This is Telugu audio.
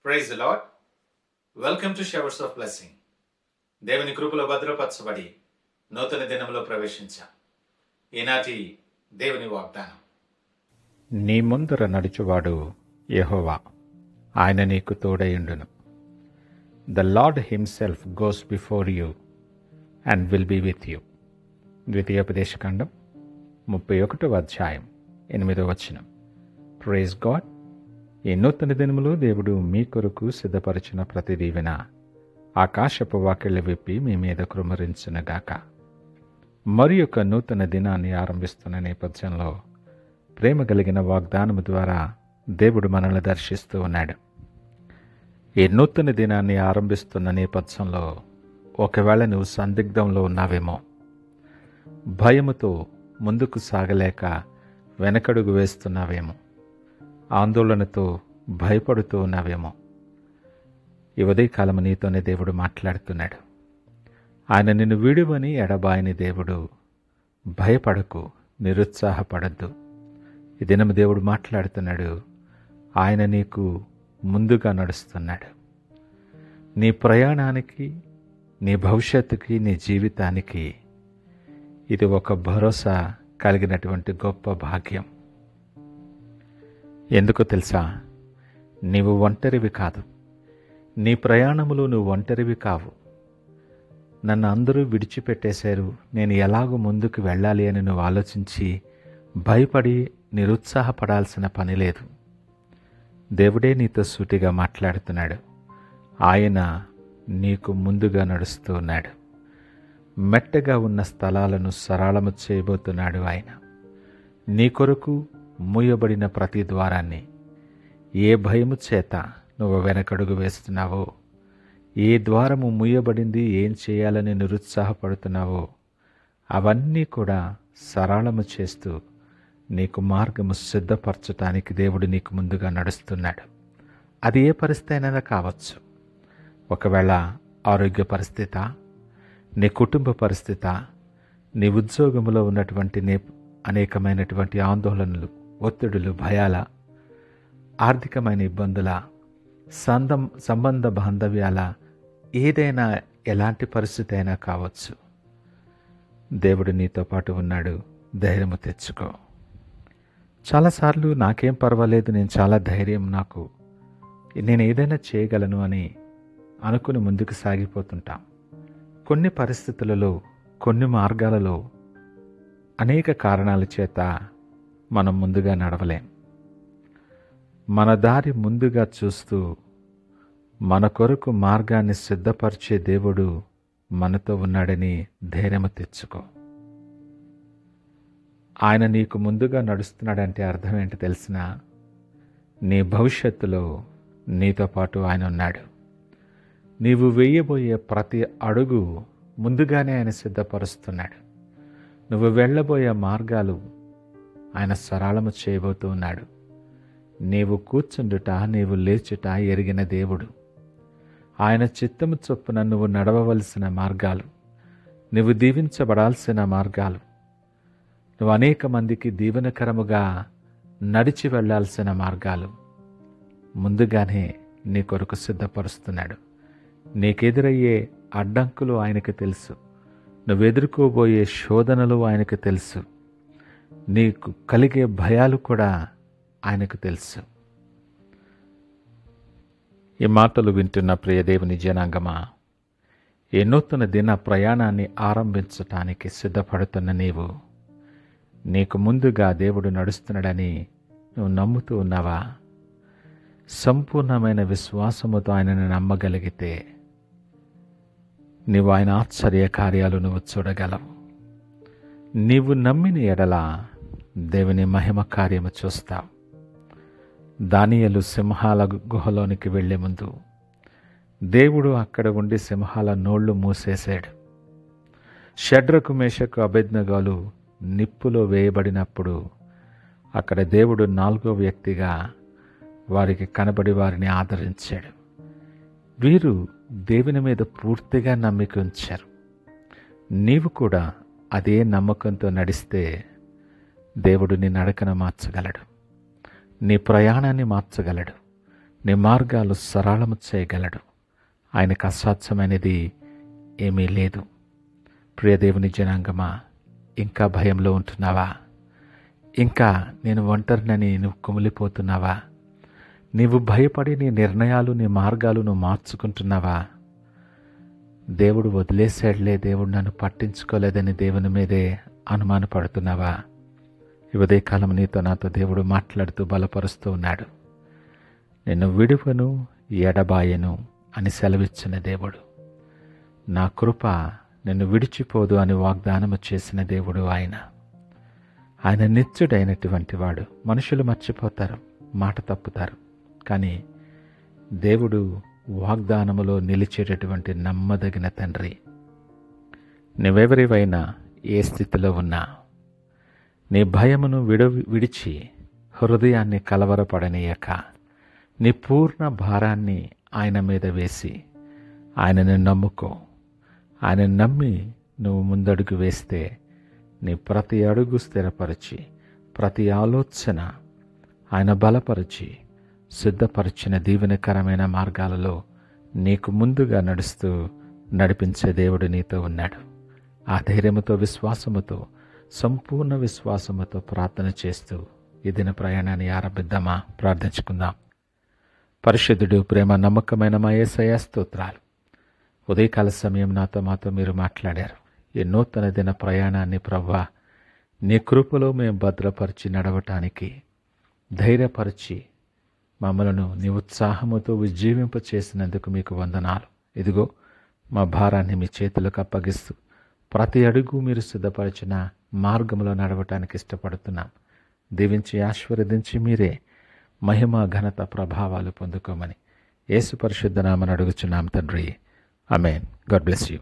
Praise the Lord. Welcome to showers of blessing. దేవుని కృపలో భద్రపరచబడి నూతన దినంలో ప్రవేశించాం. ఈనాటి దేవుని వాగ్దానం. నీ ముందర నడుచువాడు యెహోవా, ఆయన నీకు తోడయుండును. The Lord himself goes before you and will be with you. ద్వితీయోపదేశకాండం 31వ అధ్యాయం 8వ వచనం. Praise God. ఈ నూతన దినములో దేవుడు మీ కొరకు సిద్ధపరిచిన ప్రతి దీవెన ఆకాశపు వాకిళ్లు విప్పి మీ మీద కృమ్మరించునుగాక. మరి యొక్క నూతన దినాన్ని ఆరంభిస్తున్న నేపథ్యంలో ప్రేమ కలిగిన వాగ్దానము ద్వారా దేవుడు మనల్ని దర్శిస్తూ ఉన్నాడు. ఈ నూతన దినాన్ని ఆరంభిస్తున్న నేపథ్యంలో ఒకవేళ నువ్వు సందిగ్ధంలో ఉన్నావేమో, భయముతో ముందుకు సాగలేక వెనకడుగు వేస్తున్నావేమో, ఆందోళనతో భయపడుతూ ఉన్నావేమో, ఈ ఉదయకాలము నీతోనే దేవుడు మాట్లాడుతున్నాడు. ఆయన నిన్ను విడువని ఎడబాయని దేవుడు. భయపడకు, నిరుత్సాహపడద్దు. ఈ దినము దేవుడు మాట్లాడుతున్నాడు. ఆయన నీకు ముందుగా నడుస్తున్నాడు. నీ ప్రయాణానికి, నీ భవిష్యత్తుకి, నీ జీవితానికి ఇది ఒక భరోసా కలిగినటువంటి గొప్ప భాగ్యం. ఎందుకో తెలుసా? నీవు ఒంటరివి కాదు. నీ ప్రయాణములో నువ్వు ఒంటరివి కావు. నన్ను అందరూ విడిచిపెట్టేశారు, నేను ఎలాగో ముందుకు వెళ్ళాలి అని నువ్వు ఆలోచించి భయపడి నిరుత్సాహపడాల్సిన పని లేదు. దేవుడే నీతో సూటిగా మాట్లాడుతున్నాడు. ఆయన నీకు ముందుగా నడుస్తూ ఉన్నాడు. మెట్టగా ఉన్న స్థలాలను సరళము చేయబోతున్నాడు ఆయన. నీ కొరకు మూయబడిన ప్రతి ద్వారాన్ని, ఏ భయము చేత నువ్వు వెనకడుగు వేస్తున్నావో, ఏ ద్వారము మూయబడింది, ఏం చేయాలని నిరుత్సాహపడుతున్నావో అవన్నీ కూడా సరళము చేస్తూ నీకు మార్గము సిద్ధపరచటానికి దేవుడు నీకు ముందుగా నడుస్తున్నాడు. అది ఏ పరిస్థితి అయినా కావచ్చు. ఒకవేళ ఆరోగ్య పరిస్థితి, నీ కుటుంబ పరిస్థితి, నీ ఉద్యోగంలో ఉన్నటువంటి అనేకమైనటువంటి ఆందోళనలు, ఒత్తిడులు, భయాల, ఆర్థికమైన ఇబ్బందుల, సంబంధ బాంధవ్యాల, ఏదైనా ఎలాంటి పరిస్థితి అయినా కావచ్చు. దేవుడు నీతో పాటు ఉన్నాడు. ధైర్యము తెచ్చుకో. చాలాసార్లు నాకేం పర్వాలేదు, నేను చాలా ధైర్యం, నేను ఏదైనా చేయగలను అని అనుకుని ముందుకు సాగిపోతుంటాం. కొన్ని పరిస్థితులలో, కొన్ని మార్గాలలో, అనేక కారణాల చేత మనం ముందుగా నడవలేం. మన దారి ముందుగా చూస్తూ మన కొరకు మార్గాన్ని సిద్ధపరిచే దేవుడు మనతో ఉన్నాడని ధైర్యము తెచ్చుకో. ఆయన నీకు ముందుగా నడుస్తున్నాడంటే అర్థం ఏంటి తెలిసినా? నీ భవిష్యత్తులో నీతో పాటు ఆయన ఉన్నాడు. నీవు వేయబోయే ప్రతి అడుగు ముందుగానే ఆయన సిద్ధపరుస్తున్నాడు. నువ్వు వెళ్ళబోయే మార్గాలు ఆయన సరళము చేయబోతూ ఉన్నాడు. నీవు కూర్చుండుట, నీవు లేచుట ఎరిగిన దేవుడు. ఆయన చిత్తము చొప్పున నువ్వు నడవవలసిన మార్గాలు, నువ్వు దీవించబడాల్సిన మార్గాలు, నువ్వు అనేక మందికి దీవెనకరముగా నడిచి వెళ్ళాల్సిన మార్గాలు ముందుగానే నీ కొరకు సిద్ధపరుస్తున్నాడు. నీకెదురయ్యే అడ్డంకులు ఆయనకు తెలుసు. నువ్వెదుర్కోబోయే శోధనలు ఆయనకు తెలుసు. నీకు కలిగే భయాలు కూడా ఆయనకు తెలుసు. ఈ మాటలు వింటున్న ప్రియ దేవుని జనాంగమా, ఈ నూతన దిన ప్రయాణాన్ని ఆరంభించటానికి సిద్ధపడుతున్న నీకు ముందుగా దేవుడు నడుస్తున్నాడని నువ్వు నమ్ముతూ ఉన్నావా? సంపూర్ణమైన విశ్వాసముతో ఆయనను నమ్మగలిగితే నీవు ఆయన ఆశ్చర్య కార్యాలు నువ్వు చూడగలవు. నీవు నమ్మిన ఎడల దేవుని మహిమ కార్యము చూస్తావు. దానియేలు సింహాల గుహలోనికి వెళ్లే ముందు దేవుడు అక్కడ ఉండి సింహాల నోళ్లు మూసేశాడు. షడ్రకు, మేషకు, అబేద్నెగోలు నిప్పులో వేయబడినప్పుడు అక్కడ దేవుడు 4వ వ్యక్తిగా వారికి కనబడి వారిని ఆదరించాడు. వీరు దేవుని మీద పూర్తిగా నమ్మిక ఉంచారు. నీవు కూడా అదే నమ్మకంతో నడిస్తే దేవుడు నీ నడకను మార్చగలడు. నీ ప్రయాణాన్ని మార్చగలడు. నీ మార్గాలు సరళము చేయగలడు. ఆయనకు అసాధ్యమైనది ఏమీ లేదు. ప్రియదేవుని జనాంగమా, ఇంకా భయంలో ఉంటున్నావా? ఇంకా నేను ఒంటరినని నువ్వు కుమిలిపోతున్నావా? నీవు భయపడి నీ నిర్ణయాలు, నీ మార్గాలు నువ్వు మార్చుకుంటున్నావా? దేవుడు వదిలేసాడులే, దేవుడు నన్ను పట్టించుకోలేదని దేవుని మీదే అనుమానపడుతున్నావా? ఈ ఉదయకాలం నీతో నాతో దేవుడు మాట్లాడుతూ బలపరుస్తూ ఉన్నాడు. నిన్ను విడువను, ఎడబాయను అని సెలవిచ్చిన దేవుడు. నా కృప నిన్ను విడిచిపోదు అని వాగ్దానము చేసిన దేవుడు ఆయన. ఆయన నిత్యుడైనటువంటి వాడు. మనుషులు మర్చిపోతారు, మాట తప్పుతారు, కానీ దేవుడు వాగ్దానములో నిలిచేటటువంటి నమ్మదగిన తండ్రి. నువ్వెవరివైనా ఏ స్థితిలో ఉన్నా నీ భయమును విడిచి హృదయాన్ని కలవరపడనీయక నీ పూర్ణ భారాన్ని ఆయన మీద వేసి ఆయనను నమ్ముకో. ఆయన నమ్మి నువ్వు ముందడుగు వేస్తే నీ ప్రతి అడుగు స్థిరపరిచి, ప్రతి ఆలోచన ఆయన బలపరిచి సిద్ధపరిచిన దీవెనకరమైన మార్గాలలో నీకు ముందుగా నడుస్తూ నడిపించే దేవుడు నీతో ఉన్నాడు. ఆ ధైర్యముతో, విశ్వాసముతో, సంపూర్ణ విశ్వాసముతో ప్రార్థన చేస్తూ ఈ దిన ప్రయాణాన్ని ఆరంభిద్దామా? ప్రార్థించుకుందాం. పరిశుద్ధుడు, ప్రేమ నమ్మకమైన మా యేసయ్య స్తోత్రాలు. ఉదయకాల సమయం మాతో మీరు మాట్లాడారు. ఈ నూతన దిన ప్రయాణాన్ని ప్రభువా నీ కృపలో మేము భద్రపరిచి నడవటానికి ధైర్యపరిచి మమ్మలను నీ ఉత్సాహముతో ఉజ్జీవింప చేసినందుకు మీకు వందనాలు. ఇదిగో మా భారాన్ని మీ చేతులకు అప్పగిస్తూ ప్రతి అడుగు మీరు సిద్ధపరిచిన మార్గంలో నడవటానికి ఇష్టపడుతున్నాం. దీవించి ఆశీర్వదించి మీరే మహిమ, ఘనత, ప్రభావాలు పొందుకోమని యేసు పరిశుద్ధ నామమున అడుగుచున్నాం తండ్రి. ఆమేన్. God bless you.